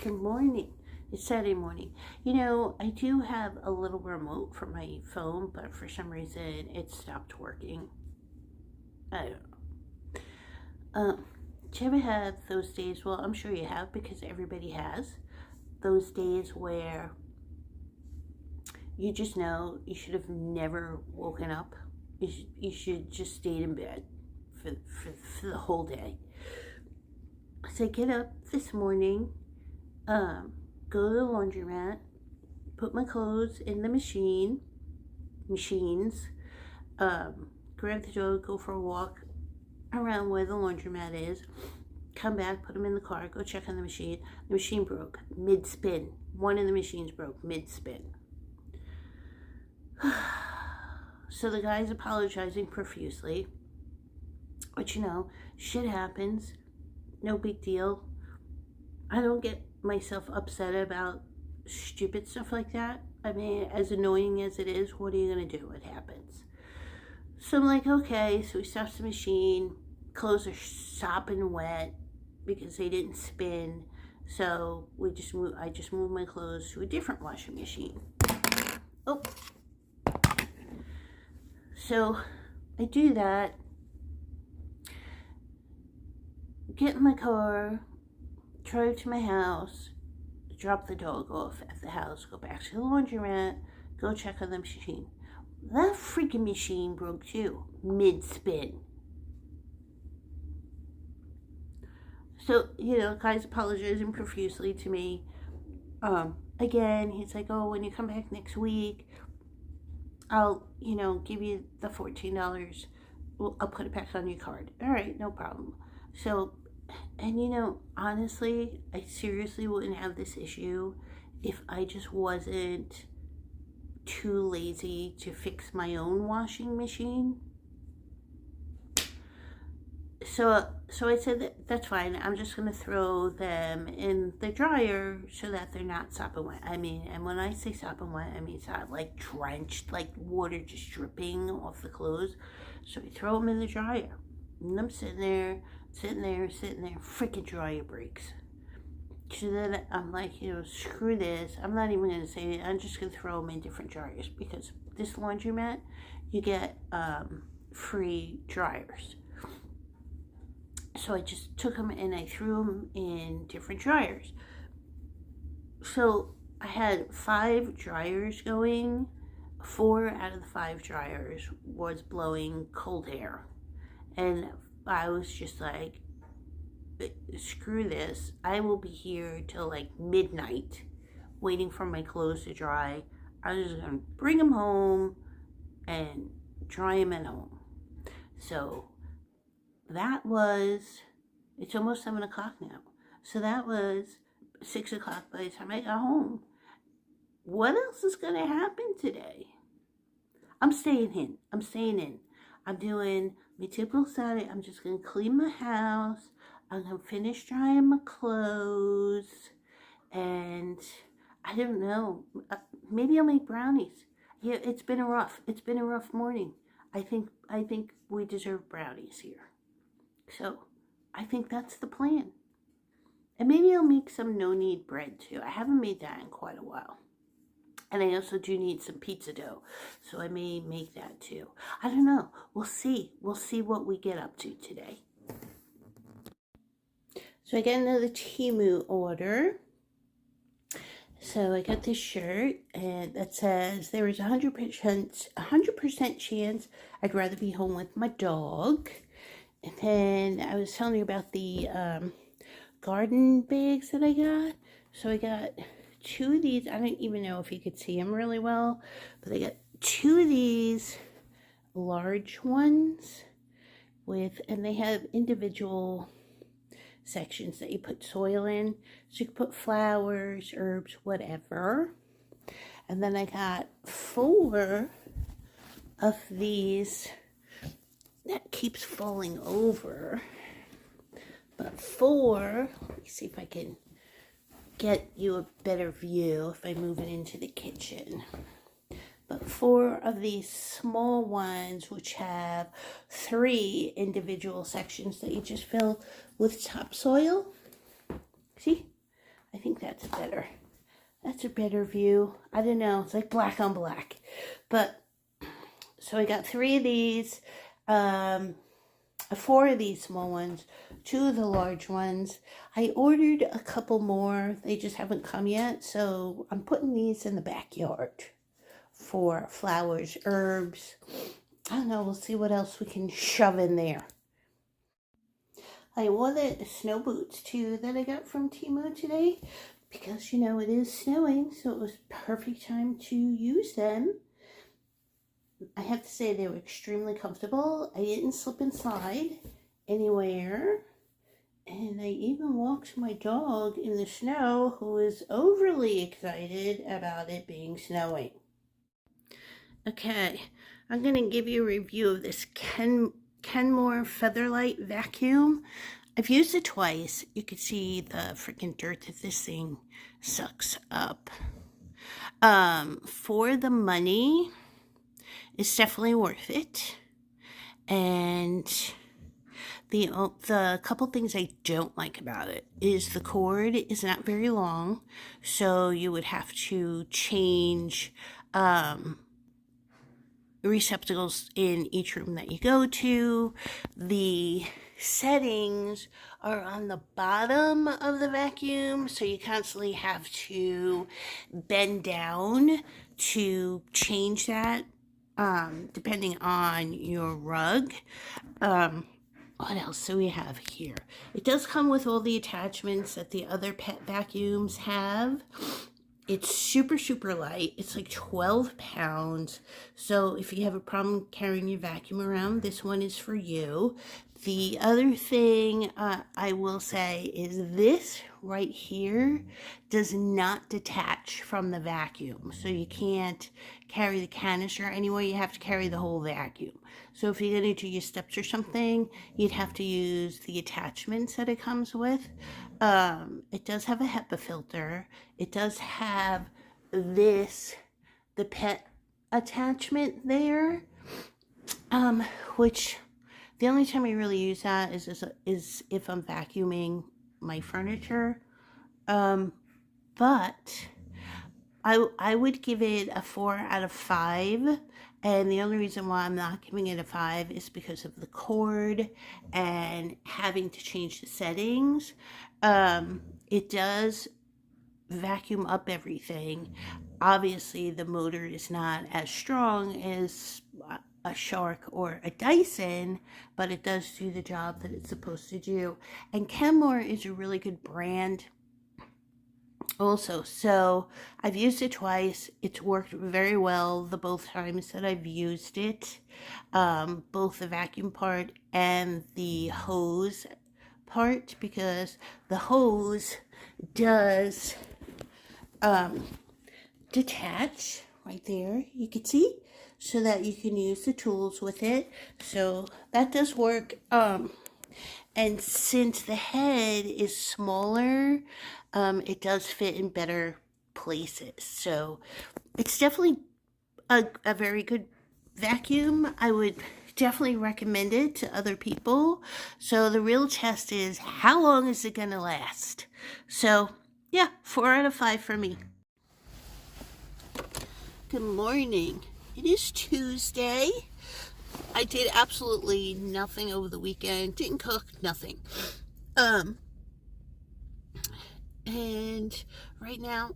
freaking morning. It's Saturday morning. You know, I do have a little remote for my phone, but for some reason it stopped working. I don't know. Do you ever have those days? Well, I'm sure you have because everybody has. Those days where you just know you should have never woken up. You should just stayed in bed for the whole day. So I get up this morning, go to the laundromat, put my clothes in the machines, grab the dog, go for a walk around where the laundromat is, come back, put them in the car, go check on the machine. The machine broke mid-spin. One of the machines broke mid-spin. So the guy's apologizing profusely. But you know, shit happens. No big deal. I don't get myself upset about stupid stuff like that. I mean, as annoying as it is, what are you going to do? It happens. So I'm like, okay. So he stops the machine. Clothes are sopping wet because they didn't spin. So I just moved my clothes to a different washing machine. Oh. So I do that. Get in my car, drive to my house, drop the dog off at the house, go back to the laundromat, go check on the machine. That freaking machine broke too, mid-spin. So, you know, guy's apologizing profusely to me. Again, he's like, oh, when you come back next week, I'll, give you the $14. I'll put it back on your card. All right, no problem. So, and honestly, I seriously wouldn't have this issue if I just wasn't too lazy to fix my own washing machine. So I said that's fine. I'm just going to throw them in the dryer so that they're not sopping wet. I mean, and when I say sopping wet, I mean it's not like drenched, like water just dripping off the clothes. So I throw them in the dryer. And I'm sitting there, freaking dryer breaks. So then I'm like, screw this. I'm not even going to say it. I'm just going to throw them in different dryers because this laundromat, you get free dryers. So I just took them and I threw them in different dryers. So I had 5 dryers going. 4 out of the 5 dryers was blowing cold air. And I was just like, screw this. I will be here till like midnight waiting for my clothes to dry. I'm just going to bring them home and dry them at home. So that was, it's almost 7 o'clock now. So that was 6 o'clock by the time I got home. What else is going to happen today? I'm staying in. I'm doing my typical Saturday. I'm just going to clean my house. I'm going to finish drying my clothes. And I don't know. Maybe I'll make brownies. Yeah, it's been a rough morning. I think we deserve brownies here. So I think that's the plan. And maybe I'll make some no-knead bread too. I haven't made that in quite a while. And I also do need some pizza dough. So I may make that too. I don't know. We'll see. We'll see what we get up to today. So I got another Temu order. So I got this shirt and that says there is 100% chance I'd rather be home with my dog. And then I was telling you about the garden bags that I got. So I got 2 of these. I don't even know if you could see them really well, but I got 2 of these large ones and they have individual sections that you put soil in. So you can put flowers, herbs, whatever. And then I got 4 of these that keeps falling over. But 4, let me see if I can get you a better view if I move it into the kitchen. But 4 of these small ones, which have 3 individual sections that you just fill with topsoil. See? I think that's a better view. I don't know. It's like black on black. But, so I got 3 of these, 4 of these small ones, 2 of the large ones. I ordered a couple more. They just haven't come yet. So I'm putting these in the backyard for flowers, herbs. I don't know. We'll see what else we can shove in there. I wore the snow boots too that I got from Temu today because, you know, it is snowing, so it was perfect time to use them. I have to say they were extremely comfortable. I didn't slip and slide anywhere. And I even walked my dog in the snow, who is overly excited about it being snowing. Okay, I'm going to give you a review of this Kenmore Featherlight vacuum. I've used it twice. You can see the freaking dirt that this thing sucks up. For the money, it's definitely worth it. And the couple things I don't like about it is the cord is not very long, so you would have to change receptacles in each room that you go to. The settings are on the bottom of the vacuum, so you constantly have to bend down to change that, depending on your rug. What else do we have here? It does come with all the attachments that the other pet vacuums have. It's super, super light. It's like 12 pounds. So if you have a problem carrying your vacuum around, this one is for you. The other thing I will say is this right here does not detach from the vacuum. So you can't carry the canister anywhere. You have to carry the whole vacuum. So if you're going to do your steps or something, you'd have to use the attachments that it comes with. It does have a HEPA filter. It does have the pet attachment there, which the only time I really use that is if I'm vacuuming my furniture. But I would give it a 4 out of 5. And the only reason why I'm not giving it a 5 is because of the cord and having to change the settings. It does vacuum up everything. Obviously, the motor is not as strong as a Shark or a Dyson, but it does do the job that it's supposed to do. And Kenmore is a really good brand also, so I've used it twice. It's worked very well the both times that I've used it, both the vacuum part and the hose part, because the hose does detach right there, you can see, so that you can use the tools with it. So that does work. And since the head is smaller, it does fit in better places. So it's definitely a very good vacuum. I would definitely recommend it to other people. So the real test is, how long is it going to last? So yeah, 4 out of 5 for me. Good morning. It is Tuesday. I did absolutely nothing over the weekend. Didn't cook, nothing. And right now,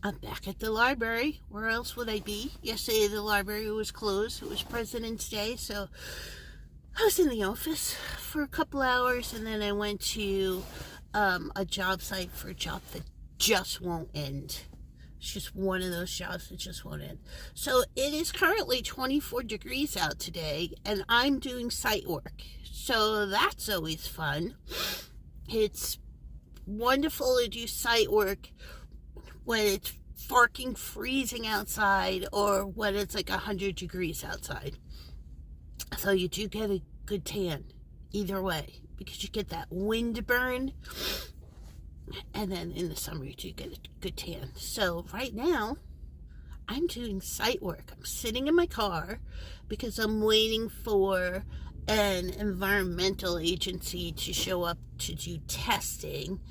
I'm back at the library. Where else would I be? Yesterday, the library was closed. It was President's Day, so I was in the office for a couple hours, and then I went to a job site for a job that just won't end. It's just one of those jobs that just won't end. So it is currently 24 degrees out today, and I'm doing site work. So that's always fun. It's wonderful to do site work when it's fucking freezing outside or when it's like 100 degrees outside. So you do get a good tan either way, because you get that wind burn. And then in the summer, you do get a good tan. So right now, I'm doing site work. I'm sitting in my car because I'm waiting for an environmental agency to show up to do testing.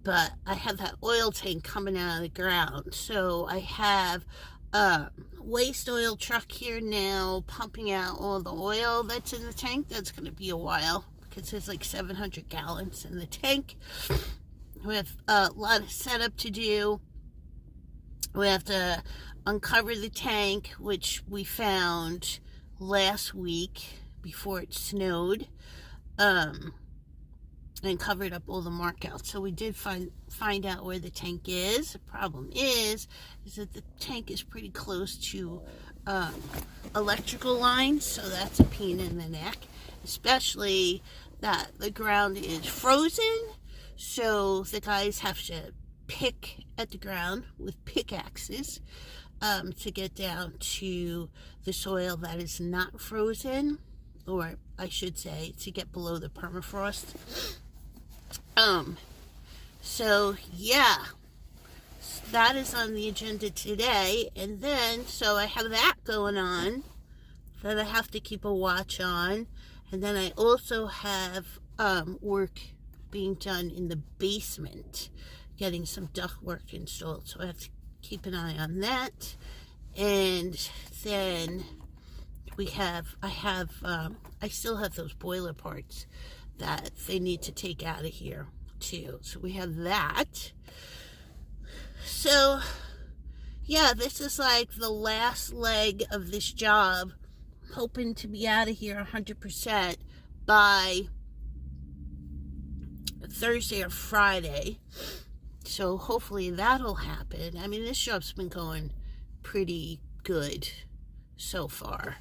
but I have that oil tank coming out of the ground. So I have a waste oil truck here now pumping out all the oil that's in the tank. That's going to be a while because there's like 700 gallons in the tank. We have a lot of setup to do. We have to uncover the tank, which we found last week before it snowed, and covered up all the markouts. So we did find out where the tank is. The problem is that the tank is pretty close to electrical lines, so that's a pain in the neck, especially that the ground is frozen, so the guys have to pick at the ground with pickaxes to get down to the soil that is not frozen, or I should say to get below the permafrost. So yeah, that is on the agenda today. And then, so I have that going on that I have to keep a watch on. And then I also have work being done in the basement, getting some ductwork installed. So I have to keep an eye on that. And then I still have those boiler parts that they need to take out of here too. So we have that. So yeah, this is like the last leg of this job. Hoping to be out of here 100% by Thursday or Friday. So hopefully that'll happen. I mean, this job's been going pretty good so far.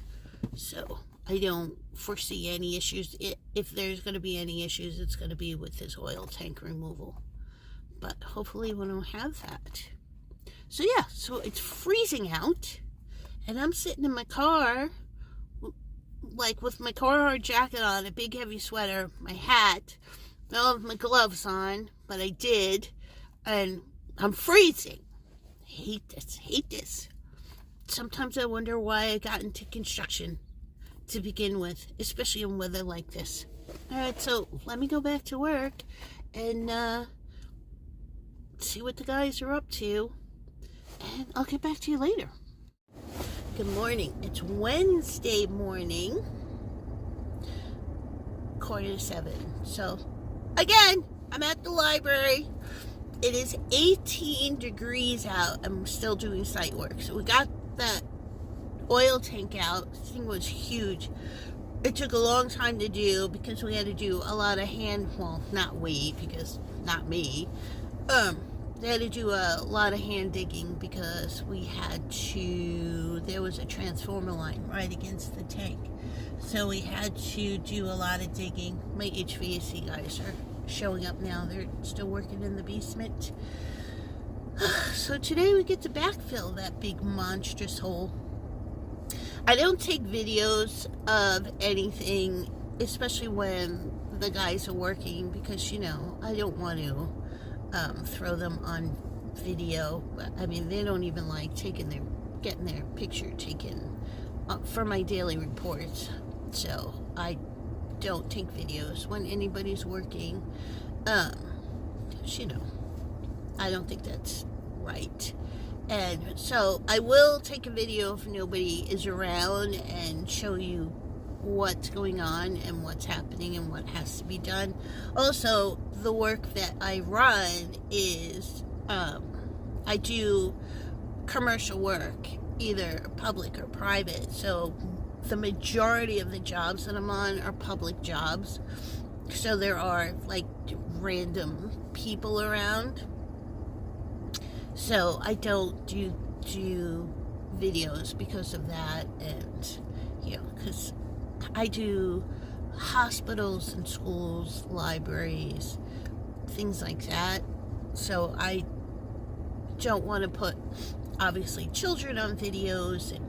So I don't foresee any issues. If there's going to be any issues, it's going to be with this oil tank removal. But hopefully we don't have that. So yeah, so it's freezing out. And I'm sitting in my car, like with my Carhartt jacket on, a big heavy sweater, my hat. I don't have my gloves on, but I did. And I'm freezing. I hate this. Sometimes I wonder why I got into construction to begin with, especially in weather like this. Alright, so let me go back to work and see what the guys are up to, and I'll get back to you later. Good morning. It's Wednesday morning, 6:45. So again, I'm at the library. It is 18 degrees out. I'm still doing site work. So we got that oil tank out. This thing was huge. It took a long time to do because we had to do a lot of not me. They had to do a lot of hand digging because there was a transformer line right against the tank. So we had to do a lot of digging. My HVAC guys are showing up now. They're still working in the basement. So today we get to backfill that big monstrous hole. I don't take videos of anything, especially when the guys are working, because, you know, I don't want to throw them on video. I mean, they don't even like getting their picture taken for my daily reports. So I don't take videos when anybody's working. You know, I don't think that's right. And so I will take a video if nobody is around and show you what's going on and what's happening and what has to be done. Also, the work that I run is I do commercial work, either public or private. So the majority of the jobs that I'm on are public jobs. So there are like random people around. So I don't do videos because of that, and you know, because I do hospitals and schools, libraries, things like that. So I don't want to put, obviously, children on videos and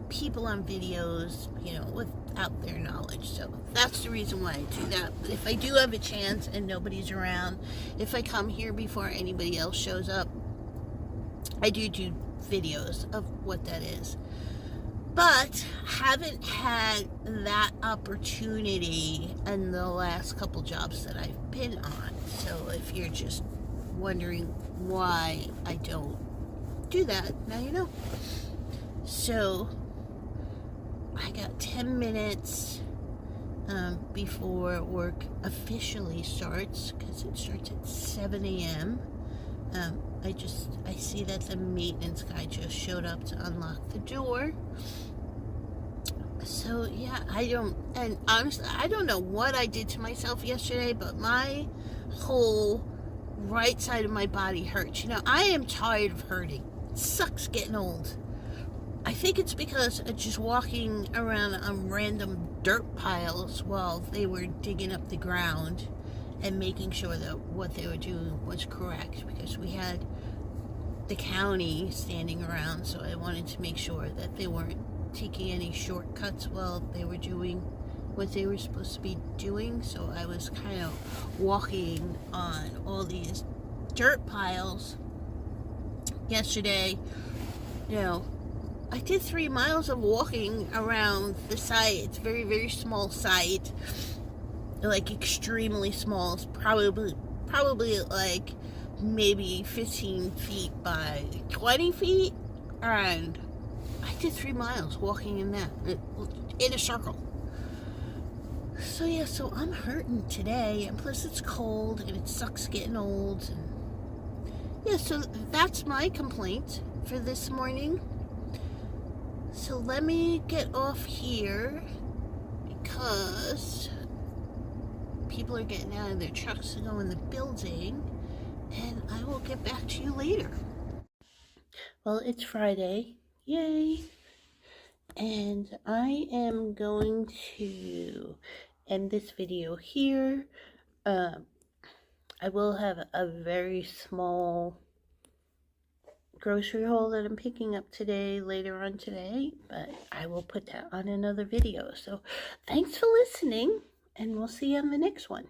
people on videos, you know, without their knowledge. So that's the reason why I do that. But if I do have a chance and nobody's around, if I come here before anybody else shows up, I do videos of what that is. But haven't had that opportunity in the last couple jobs that I've been on. So if you're just wondering why I don't do that, now you know. So I got 10 minutes before work officially starts, because it starts at 7 a.m. I see that the maintenance guy just showed up to unlock the door. So yeah, and honestly, I don't know what I did to myself yesterday, but my whole right side of my body hurts. You know, I am tired of hurting. It sucks getting old. I think it's because of just walking around on random dirt piles while they were digging up the ground and making sure that what they were doing was correct, because we had the county standing around, so I wanted to make sure that they weren't taking any shortcuts while they were doing what they were supposed to be doing. So I was kind of walking on all these dirt piles yesterday. You know, I did 3 miles of walking around the site. It's a very, very small site, like extremely small. It's probably like maybe 15 feet by 20 feet, and I did 3 miles walking in a circle. So yeah, so I'm hurting today, and plus it's cold and it sucks getting old. And yeah, so that's my complaint for this morning. So let me get off here, because people are getting out of their trucks to go in the building, and I will get back to you later. Well, it's Friday. Yay! And I am going to end this video here. I will have a very small grocery haul that I'm picking up today, later on today, but I will put that on another video. So thanks for listening, and we'll see you on the next one.